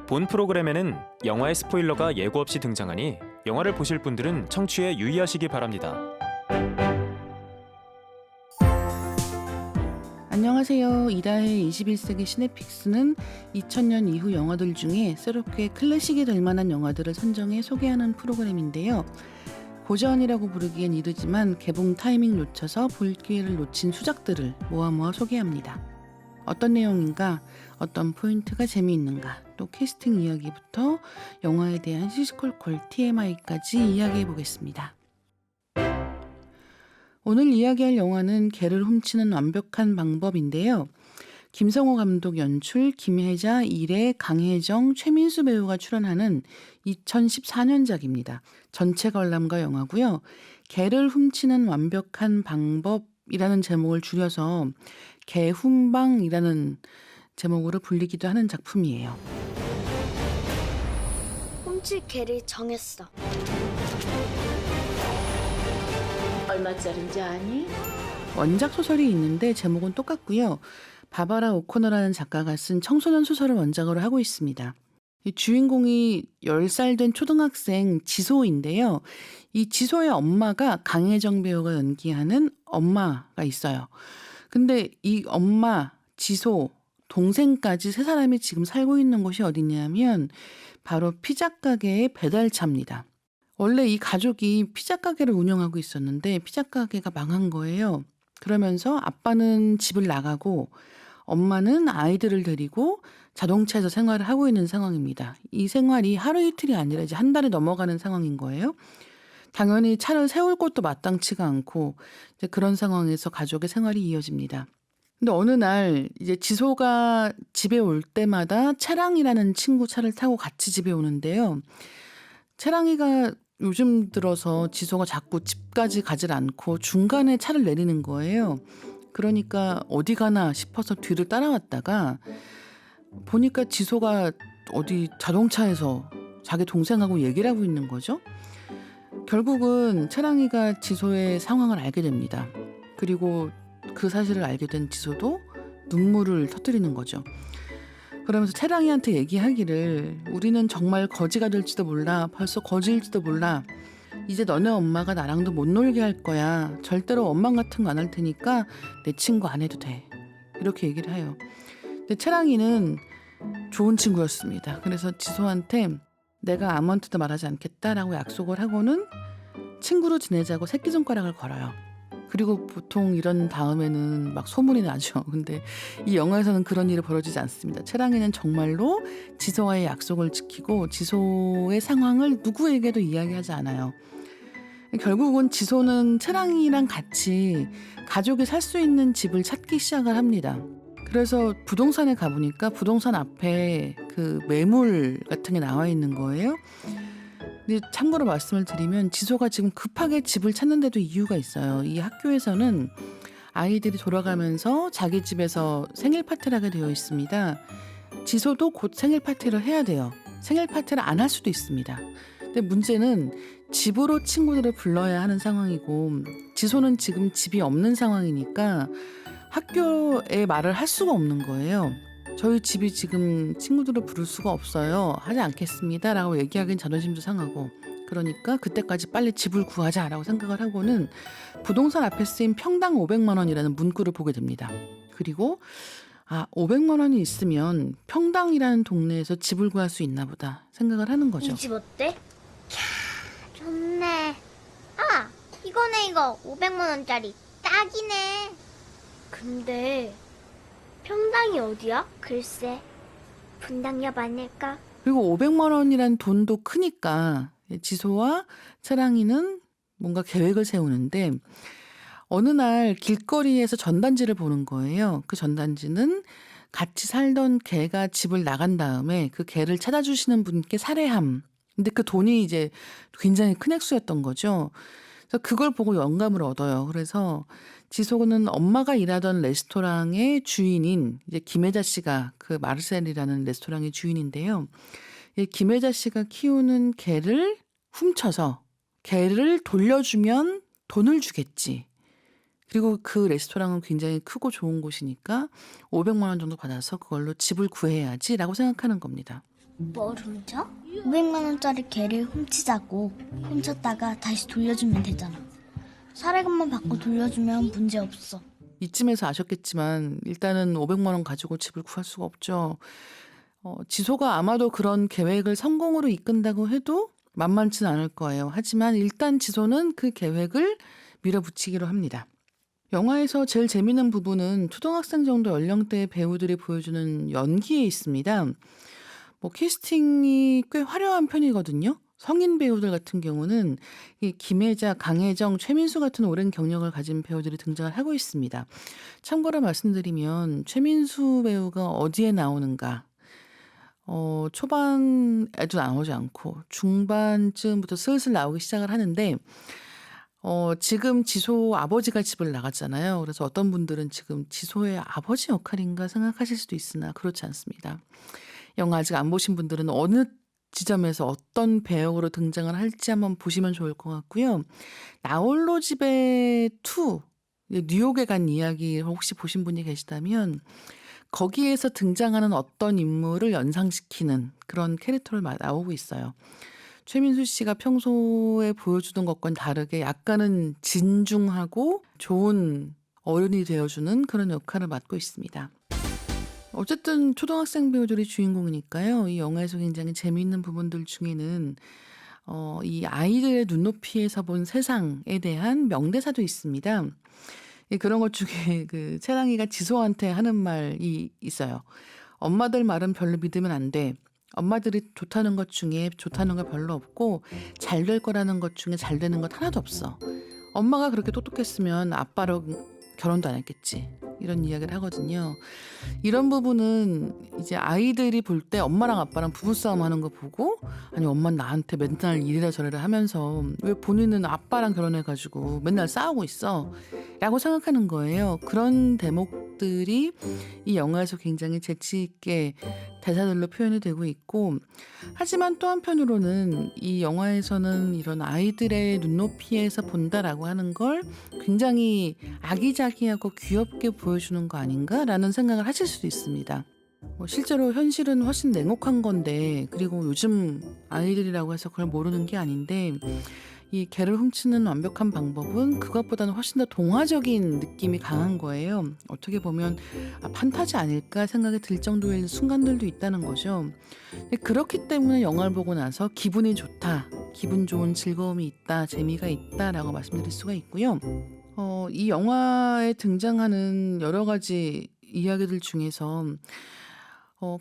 본 프로그램에는 영화의 스포일러가 예고 없이 등장하니 영화를 보실 분들은 청취에 유의하시기 바랍니다. 안녕하세요. 이다혜의 21세기 시네픽스는 2000년 이후 영화들 중에 새롭게 클래식이 될 만한 영화들을 선정해 소개하는 프로그램인데요. 고전이라고 부르기엔 이르지만 개봉 타이밍 놓쳐서 볼 기회를 놓친 수작들을 모아 소개합니다. 어떤 내용인가, 어떤 포인트가 재미있는가, 또 캐스팅 이야기부터 영화에 대한 시시콜콜 TMI까지 이야기해 보겠습니다. 오늘 이야기할 영화는 개를 훔치는 완벽한 방법인데요. 김성호 감독 연출, 김혜자, 이래, 강혜정, 최민수 배우가 출연하는 2014년작입니다. 전체 관람가 영화고요. 개를 훔치는 완벽한 방법이라는 제목을 줄여서 개훈방이라는 제목으로 불리기도 하는 작품이에요. 훔칠 개를 정했어. 얼마짜린지 아니? 원작 소설이 있는데 제목은 똑같고요. 바바라 오코너라는 작가가 쓴 청소년 소설을 원작으로 하고 있습니다. 이 주인공이 10살 된 초등학생 지소인데요. 이 지소의 엄마가 강혜정 배우가 연기하는 엄마가 있어요. 근데 이 엄마, 지소, 동생까지 세 사람이 지금 살고 있는 곳이 어디냐면 바로 피자 가게의 배달차입니다. 원래 이 가족이 피자 가게를 운영하고 있었는데 피자 가게가 망한 거예요. 그러면서 아빠는 집을 나가고 엄마는 아이들을 데리고 자동차에서 생활을 하고 있는 상황입니다. 이 생활이 하루 이틀이 아니라 이제 한 달이 넘어가는 상황인 거예요. 당연히 차를 세울 곳도 마땅치가 않고 이제 그런 상황에서 가족의 생활이 이어집니다. 근데 어느 날 이제 지소가 집에 올 때마다 채랑이라는 친구 차를 타고 같이 집에 오는데요. 채랑이가 요즘 들어서 지소가 자꾸 집까지 가질 않고 중간에 차를 내리는 거예요. 그러니까 어디 가나 싶어서 뒤를 따라왔다가 보니까 지소가 어디 자동차에서 자기 동생하고 얘기를 하고 있는 거죠. 결국은 채랑이가 지소의 상황을 알게 됩니다. 그리고 그 사실을 알게 된 지소도 눈물을 터뜨리는 거죠. 그러면서 채랑이한테 얘기하기를 우리는 정말 거지가 될지도 몰라. 벌써 거지일지도 몰라. 이제 너네 엄마가 나랑도 못 놀게 할 거야. 절대로 원망 같은 거 안 할 테니까 내 친구 안 해도 돼. 이렇게 얘기를 해요. 근데 채랑이는 좋은 친구였습니다. 그래서 지소한테 내가 아무한테도 말하지 않겠다라고 약속을 하고는 친구로 지내자고 새끼손가락을 걸어요. 그리고 보통 이런 다음에는 막 소문이 나죠. 근데 이 영화에서는 그런 일이 벌어지지 않습니다. 채랑이는 정말로 지소와의 약속을 지키고 지소의 상황을 누구에게도 이야기하지 않아요. 결국은 지소는 채랑이랑 같이 가족이 살 수 있는 집을 찾기 시작을 합니다. 그래서 부동산에 가보니까 부동산 앞에 그 매물 같은 게 나와 있는 거예요. 근데 참고로 말씀을 드리면 지소가 지금 급하게 집을 찾는데도 이유가 있어요. 이 학교에서는 아이들이 돌아가면서 자기 집에서 생일 파티를 하게 되어 있습니다. 지소도 곧 생일 파티를 해야 돼요. 생일 파티를 안 할 수도 있습니다. 근데 문제는 집으로 친구들을 불러야 하는 상황이고 지소는 지금 집이 없는 상황이니까 학교에 말을 할 수가 없는 거예요. 저희 집이 지금 친구들을 부를 수가 없어요. 하지 않겠습니다. 라고 얘기하기엔 자존심도 상하고 그러니까 그때까지 빨리 집을 구하자라고 생각을 하고는 부동산 앞에 쓰인 평당 500만 원이라는 문구를 보게 됩니다. 그리고 500만 원이 있으면 평당이라는 동네에서 집을 구할 수 있나 보다 생각을 하는 거죠. 이 집 어때? 캬, 좋네. 이거네 이거. 500만 원짜리. 딱이네. 근데 평당이 어디야? 글쎄. 분당역 아닐까? 그리고 500만 원이란 돈도 크니까 지소와 채랑이는 뭔가 계획을 세우는데 어느 날 길거리에서 전단지를 보는 거예요. 그 전단지는 같이 살던 개가 집을 나간 다음에 그 개를 찾아주시는 분께 살해함. 근데 그 돈이 이제 굉장히 큰 액수였던 거죠. 그래서 그걸 보고 영감을 얻어요. 그래서 지소는 엄마가 일하던 레스토랑의 주인인 이제 김혜자 씨가 그 마르셀이라는 레스토랑의 주인인데요. 이 김혜자 씨가 키우는 개를 훔쳐서 개를 돌려주면 돈을 주겠지. 그리고 그 레스토랑은 굉장히 크고 좋은 곳이니까 500만 원 정도 받아서 그걸로 집을 구해야지라고 생각하는 겁니다. 뭘 훔쳐? 500만 원짜리 개를 훔치자고. 훔쳤다가 다시 돌려주면 되잖아. 사례금만 받고 돌려주면 문제 없어. 이쯤에서 아셨겠지만 일단은 500만 원 가지고 집을 구할 수가 없죠. 지소가 아마도 그런 계획을 성공으로 이끈다고 해도 만만치는 않을 거예요. 하지만 일단 지소는 그 계획을 밀어붙이기로 합니다. 영화에서 제일 재미있는 부분은 초등학생 정도 연령대의 배우들이 보여주는 연기에 있습니다. 캐스팅이 꽤 화려한 편이거든요. 성인 배우들 같은 경우는 이 김혜자, 강혜정, 최민수 같은 오랜 경력을 가진 배우들이 등장을 하고 있습니다. 참고로 말씀드리면 최민수 배우가 어디에 나오는가? 초반에도 나오지 않고 중반쯤부터 슬슬 나오기 시작을 하는데 지금 지소 아버지가 집을 나갔잖아요. 그래서 어떤 분들은 지금 지소의 아버지 역할인가 생각하실 수도 있으나 그렇지 않습니다. 영화 아직 안 보신 분들은 어느 지점에서 어떤 배역으로 등장을 할지 한번 보시면 좋을 것 같고요. 나홀로 집에 2, 뉴욕에 간 이야기 혹시 보신 분이 계시다면 거기에서 등장하는 어떤 인물을 연상시키는 그런 캐릭터를 나오고 있어요. 최민수 씨가 평소에 보여주던 것과는 다르게 약간은 진중하고 좋은 어른이 되어주는 그런 역할을 맡고 있습니다. 어쨌든 초등학생 배우들이 주인공이니까요. 이 영화에서 굉장히 재미있는 부분들 중에는 이 아이들의 눈높이에서 본 세상에 대한 명대사도 있습니다. 그런 것 중에 그 채랑이가 지소한테 하는 말이 있어요. 엄마들 말은 별로 믿으면 안 돼. 엄마들이 좋다는 것 중에 좋다는 거 별로 없고 잘 될 거라는 것 중에 잘 되는 것 하나도 없어. 엄마가 그렇게 똑똑했으면 아빠랑 결혼도 안 했겠지. 이런 이야기를 하거든요. 이런 부분은 이제 아이들이 볼 때 엄마랑 아빠랑 부부싸움 하는 거 보고 아니 엄마는 나한테 맨날 이래라 저래라 하면서 왜 본인은 아빠랑 결혼해가지고 맨날 싸우고 있어 라고 생각하는 거예요. 그런 대목들이 이 영화에서 굉장히 재치있게 대사들로 표현이 되고 있고 하지만 또 한편으로는 이 영화에서는 이런 아이들의 눈높이에서 본다라고 하는 걸 굉장히 아기자기하고 귀엽게 보여주는 거 아닌가라는 생각을 하실 수도 있습니다. 실제로 현실은 훨씬 냉혹한 건데 그리고 요즘 아이들이라고 해서 그걸 모르는 게 아닌데 이 개를 훔치는 완벽한 방법은 그것보다는 훨씬 더 동화적인 느낌이 강한 거예요. 어떻게 보면 판타지 아닐까 생각이 들 정도의 순간들도 있다는 거죠. 그렇기 때문에 영화를 보고 나서 기분이 좋다, 기분 좋은 즐거움이 있다, 재미가 있다라고 말씀드릴 수가 있고요. 이 영화에 등장하는 여러 가지 이야기들 중에서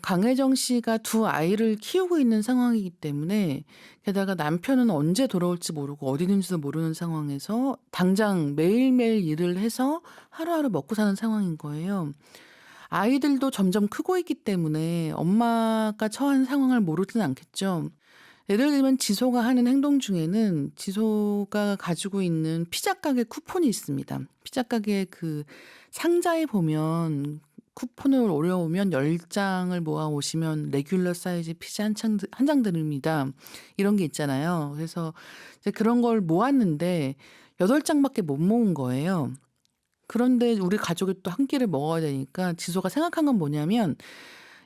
강혜정 씨가 2 아이를 키우고 있는 상황이기 때문에 게다가 남편은 언제 돌아올지 모르고 어디 있는지도 모르는 상황에서 당장 매일매일 일을 해서 하루하루 먹고 사는 상황인 거예요. 아이들도 점점 크고 있기 때문에 엄마가 처한 상황을 모르진 않겠죠. 예를 들면 지소가 하는 행동 중에는 지소가 가지고 있는 피자 가게 쿠폰이 있습니다. 피자 가게 그 상자에 보면 쿠폰을 오려오면 10장을 모아 오시면 레귤러 사이즈 피자 한 장 드립니다. 이런 게 있잖아요. 그래서 이제 그런 걸 모았는데 8장밖에 못 모은 거예요. 그런데 우리 가족이 또 한 끼를 먹어야 되니까 지소가 생각한 건 뭐냐면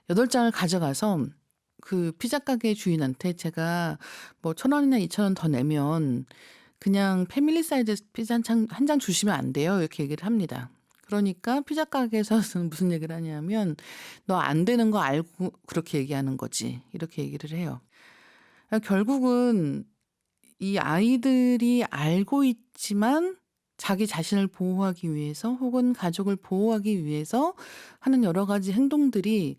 8장을 가져가서 그 피자 가게 주인한테 제가 뭐 1,000원이나 2,000원 더 내면 그냥 패밀리 사이즈 피자 한 장 주시면 안 돼요? 이렇게 얘기를 합니다. 그러니까 피자 가게에서는 무슨 얘기를 하냐면 너 안 되는 거 알고 그렇게 얘기하는 거지. 이렇게 얘기를 해요. 결국은 이 아이들이 알고 있지만 자기 자신을 보호하기 위해서 혹은 가족을 보호하기 위해서 하는 여러 가지 행동들이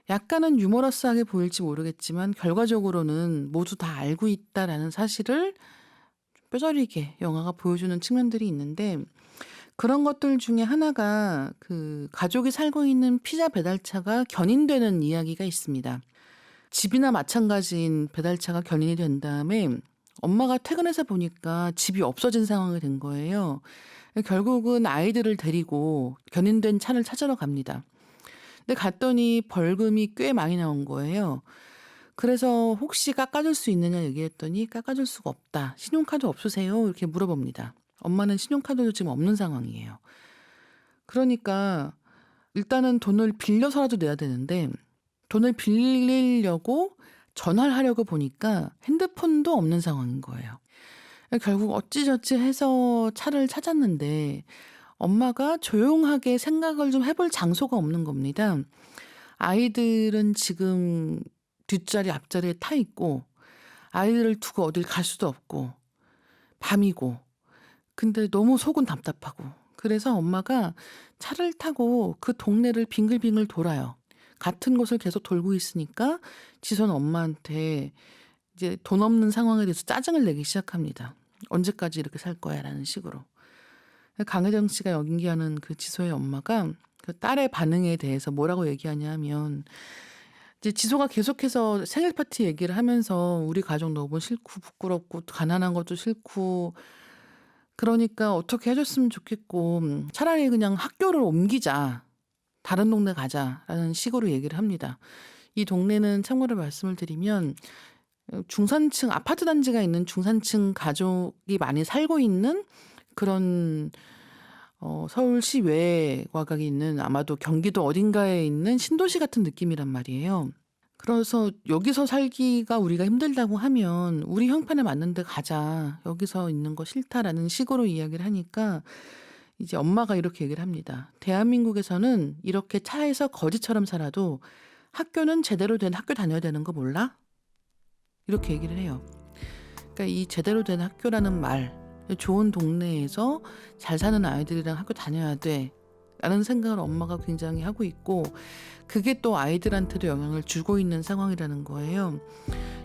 약간은 유머러스하게 보일지 모르겠지만 결과적으로는 모두 다 알고 있다라는 사실을 뼈저리게 영화가 보여주는 측면들이 있는데 그런 것들 중에 하나가 그 가족이 살고 있는 피자 배달차가 견인되는 이야기가 있습니다. 집이나 마찬가지인 배달차가 견인이 된 다음에 엄마가 퇴근해서 보니까 집이 없어진 상황이 된 거예요. 결국은 아이들을 데리고 견인된 차를 찾으러 갑니다. 근데 갔더니 벌금이 꽤 많이 나온 거예요. 그래서 혹시 깎아줄 수 있느냐 얘기했더니 깎아줄 수가 없다. 신용카드 없으세요? 이렇게 물어봅니다. 엄마는 신용카드도 지금 없는 상황이에요. 그러니까 일단은 돈을 빌려서라도 내야 되는데 돈을 빌리려고 전화를 하려고 보니까 핸드폰도 없는 상황인 거예요. 결국 어찌저찌 해서 차를 찾았는데 엄마가 조용하게 생각을 좀 해볼 장소가 없는 겁니다. 아이들은 지금 뒷자리 앞자리에 타 있고 아이들을 두고 어딜 갈 수도 없고 밤이고 근데 너무 속은 답답하고 그래서 엄마가 차를 타고 그 동네를 빙글빙글 돌아요. 같은 곳을 계속 돌고 있으니까 지소는 엄마한테 이제 돈 없는 상황에 대해서 짜증을 내기 시작합니다. 언제까지 이렇게 살 거야 라는 식으로. 강혜정 씨가 연기하는 그 지소의 엄마가 그 딸의 반응에 대해서 뭐라고 얘기하냐 하면 이제 지소가 계속해서 생일 파티 얘기를 하면서 우리 가족 너무 싫고 부끄럽고 가난한 것도 싫고 그러니까 어떻게 해줬으면 좋겠고 차라리 그냥 학교를 옮기자. 다른 동네 가자라는 식으로 얘기를 합니다. 이 동네는 참고로 말씀을 드리면 중산층 아파트 단지가 있는 중산층 가족이 많이 살고 있는 그런 서울시 외곽에 있는 아마도 경기도 어딘가에 있는 신도시 같은 느낌이란 말이에요. 그래서 여기서 살기가 우리가 힘들다고 하면 우리 형편에 맞는 데 가자. 여기서 있는 거 싫다라는 식으로 이야기를 하니까 이제 엄마가 이렇게 얘기를 합니다. 대한민국에서는 이렇게 차에서 거지처럼 살아도 학교는 제대로 된 학교 다녀야 되는 거 몰라? 이렇게 얘기를 해요. 그러니까 이 제대로 된 학교라는 말, 좋은 동네에서 잘 사는 아이들이랑 학교 다녀야 돼 라는 생각을 엄마가 굉장히 하고 있고 그게 또 아이들한테도 영향을 주고 있는 상황이라는 거예요.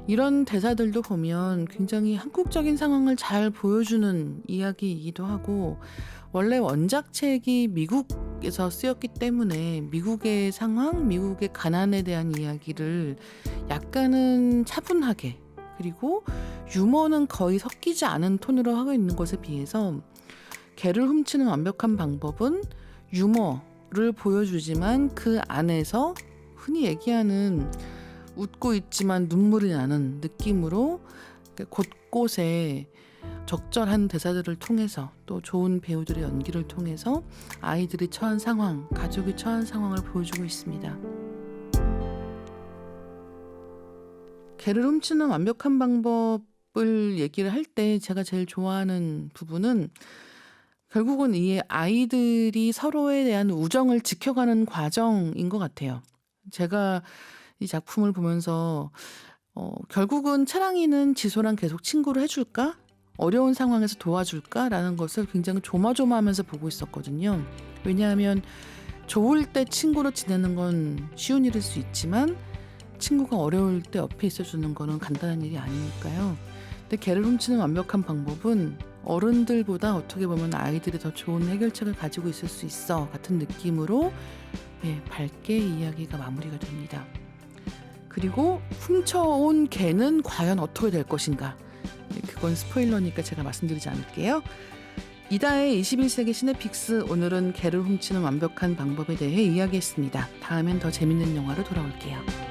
이런 대사들도 보면 굉장히 한국적인 상황을 잘 보여주는 이야기이기도 하고 원래 원작책이 미국에서 쓰였기 때문에 미국의 상황, 미국의 가난에 대한 이야기를 약간은 차분하게 그리고 유머는 거의 섞이지 않은 톤으로 하고 있는 것에 비해서 개를 훔치는 완벽한 방법은 유머를 보여주지만 그 안에서 흔히 얘기하는 웃고 있지만 눈물이 나는 느낌으로 곳곳에 적절한 대사들을 통해서 또 좋은 배우들의 연기를 통해서 아이들이 처한 상황, 가족이 처한 상황을 보여주고 있습니다. 개를 훔치는 완벽한 방법을 얘기를 할 때 제가 제일 좋아하는 부분은 결국은 이 아이들이 서로에 대한 우정을 지켜가는 과정인 것 같아요. 제가 이 작품을 보면서 결국은 차랑이는 지소랑 계속 친구를 해줄까? 어려운 상황에서 도와줄까라는 것을 굉장히 조마조마하면서 보고 있었거든요. 왜냐하면 좋을 때 친구로 지내는 건 쉬운 일일 수 있지만 친구가 어려울 때 옆에 있어주는 거는 간단한 일이 아니니까요. 근데 개를 훔치는 완벽한 방법은 어른들보다 어떻게 보면 아이들이 더 좋은 해결책을 가지고 있을 수 있어 같은 느낌으로 밝게 이야기가 마무리가 됩니다. 그리고 훔쳐온 개는 과연 어떻게 될 것인가? 그건 스포일러니까 제가 말씀드리지 않을게요. 이다의 21세기 시네픽스 오늘은 개를 훔치는 완벽한 방법에 대해 이야기했습니다. 다음엔 더 재밌는 영화로 돌아올게요.